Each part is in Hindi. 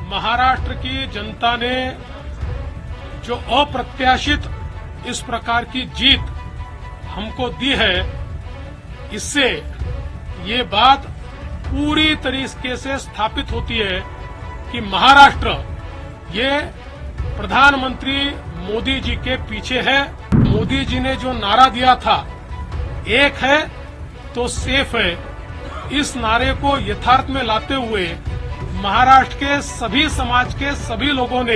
महाराष्ट्र की जनता ने जो अप्रत्याशित इस प्रकार की जीत हमको दी है, इससे ये बात पूरी तरीके से स्थापित होती है कि महाराष्ट्र ये प्रधानमंत्री मोदी जी के पीछे है। मोदी जी ने जो नारा दिया था, एक है तो सेफ है, इस नारे को यथार्थ में लाते हुए महाराष्ट्र के सभी समाज के सभी लोगों ने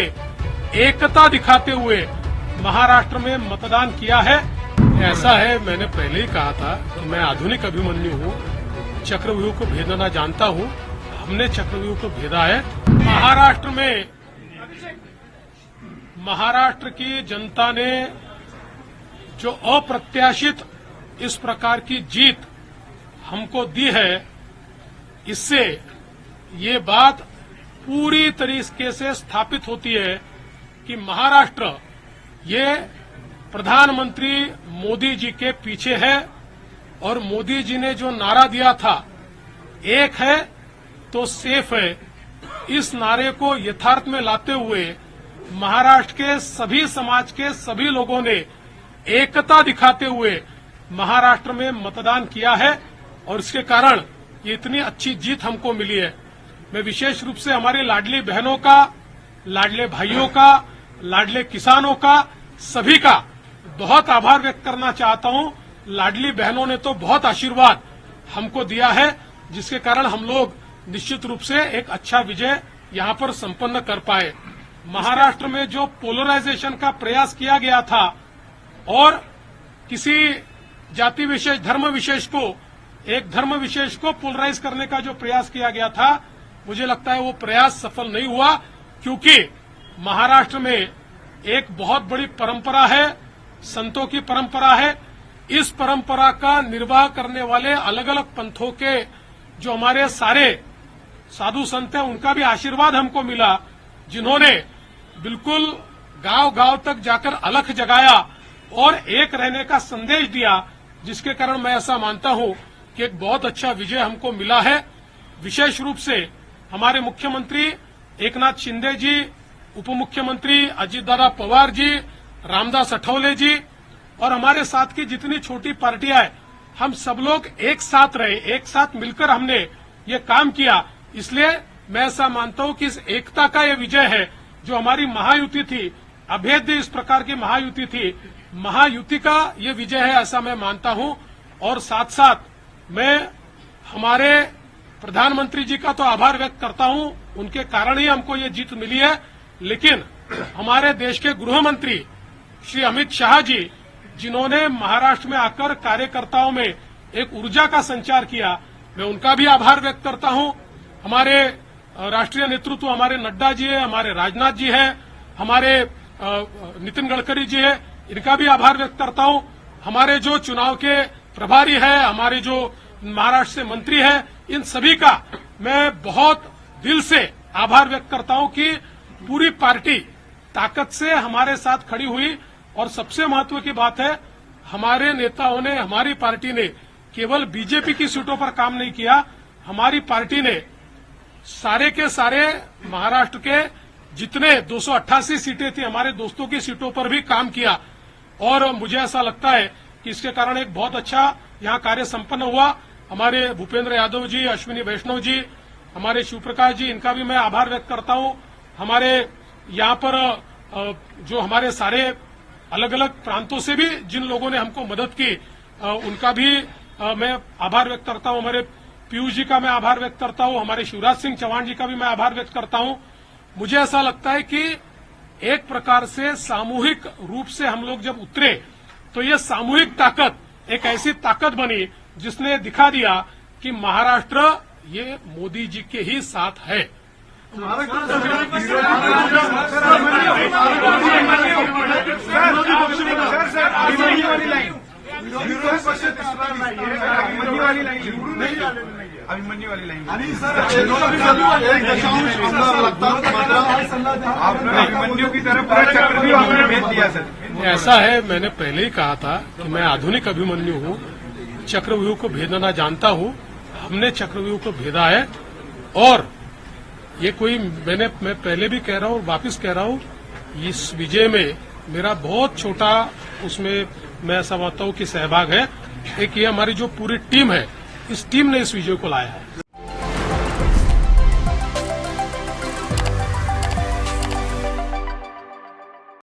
एकता दिखाते हुए महाराष्ट्र में मतदान किया है। ऐसा है, मैंने पहले ही कहा था कि मैं आधुनिक अभिमन्यु हूँ, चक्रव्यूह को भेदना जानता हूँ। हमने चक्रव्यूह को भेदा है। महाराष्ट्र की जनता ने जो अप्रत्याशित इस प्रकार की जीत हमको दी है, इससे ये बात पूरी तरीके से स्थापित होती है कि महाराष्ट्र ये प्रधानमंत्री मोदी जी के पीछे है। और मोदी जी ने जो नारा दिया था, एक है तो सेफ है, इस नारे को यथार्थ में लाते हुए महाराष्ट्र के सभी समाज के सभी लोगों ने एकता दिखाते हुए महाराष्ट्र में मतदान किया है। और इसके कारण ये इतनी अच्छी जीत हमको मिली है। मैं विशेष रूप से हमारी लाडली बहनों का, लाडले भाइयों का, लाडले किसानों का, सभी का बहुत आभार व्यक्त करना चाहता हूं। लाडली बहनों ने तो बहुत आशीर्वाद हमको दिया है, जिसके कारण हम लोग निश्चित रूप से एक अच्छा विजय यहां पर संपन्न कर पाए। महाराष्ट्र में जो पोलराइजेशन का प्रयास किया गया था और किसी जाति विशेष, धर्म विशेष को, एक धर्म विशेष को पोलराइज करने का जो प्रयास किया गया था, मुझे लगता है वो प्रयास सफल नहीं हुआ, क्योंकि महाराष्ट्र में एक बहुत बड़ी परंपरा है, संतों की परंपरा है। इस परंपरा का निर्वाह करने वाले अलग अलग पंथों के जो हमारे सारे साधु संत हैं, उनका भी आशीर्वाद हमको मिला, जिन्होंने बिल्कुल गांव-गांव तक जाकर अलख जगाया और एक रहने का संदेश दिया, जिसके कारण मैं ऐसा मानता हूं कि एक बहुत अच्छा विजय हमको मिला है। विशेष रूप से हमारे मुख्यमंत्री एकनाथ शिंदे जी, उप मुख्यमंत्री अजितदादा पवार जी, रामदास अठवले जी और हमारे साथ की जितनी छोटी पार्टियां हैं, हम सब लोग एक साथ रहे, एक साथ मिलकर हमने ये काम किया। इसलिए मैं ऐसा मानता हूं कि इस एकता का ये विजय है। जो हमारी महायुति थी, अभेद्य इस प्रकार की महायुति थी, महायुति का ये विजय है, ऐसा मैं मानता हूं। और साथ साथ मैं हमारे प्रधानमंत्री जी का तो आभार व्यक्त करता हूं, उनके कारण ही हमको ये जीत मिली है। लेकिन हमारे देश के गृह मंत्री श्री अमित शाह जी, जिन्होंने महाराष्ट्र में आकर कार्यकर्ताओं में एक ऊर्जा का संचार किया, मैं उनका भी आभार व्यक्त करता हूं। हमारे राष्ट्रीय नेतृत्व, हमारे नड्डा जी है, हमारे राजनाथ जी है, हमारे नितिन गडकरी जी है, इनका भी आभार व्यक्त करता हूं। हमारे जो चुनाव के प्रभारी है, हमारे जो महाराष्ट्र से मंत्री है, इन सभी का मैं बहुत दिल से आभार व्यक्त करता हूं कि पूरी पार्टी ताकत से हमारे साथ खड़ी हुई। और सबसे महत्व की बात है, हमारे नेताओं ने, हमारी पार्टी ने केवल बीजेपी की सीटों पर काम नहीं किया, हमारी पार्टी ने सारे के सारे महाराष्ट्र के जितने 288 सीटें थी, हमारे दोस्तों की सीटों पर भी काम किया। और मुझे ऐसा लगता है कि इसके कारण एक बहुत अच्छा यहां कार्य संपन्न हुआ। हमारे भूपेंद्र यादव जी, अश्विनी वैष्णव जी, हमारे शिवप्रकाश जी, इनका भी मैं आभार व्यक्त करता हूं। हमारे यहां पर जो हमारे सारे अलग अलग प्रांतों से भी जिन लोगों ने हमको मदद की, उनका भी मैं आभार व्यक्त करता हूं। हमारे पीयूष जी का मैं आभार व्यक्त करता हूं, हमारे शिवराज सिंह चौहान जी का भी मैं आभार व्यक्त करता हूं। मुझे ऐसा लगता है कि एक प्रकार से सामूहिक रूप से हम लोग जब उतरे, तो ये सामूहिक ताकत एक ऐसी ताकत बनी जिसने दिखा दिया कि महाराष्ट्र ये मोदी जी के ही साथ है। अभिमन्यू वाली लाइन आणि सर एक दशांश आमदार लगतात, मात्र आपने अभिमन्यू की तरफ चक्रव्यूह आपने भेज दिया सर। ऐसा है, मैंने पहले ही कहा था कि मैं आधुनिक अभिमन्यु हूँ, चक्रव्यूह को भेदना जानता हूँ। हमने चक्रव्यूह को भेदा है। और ये कोई मैं पहले भी कह रहा हूं, वापस कह रहा हूं, इस विजय में मेरा बहुत छोटा उसमें मैं समझता हूं कि सहभाग है। एक ये हमारी जो पूरी टीम है, इस टीम ने इस विजय को लाया है।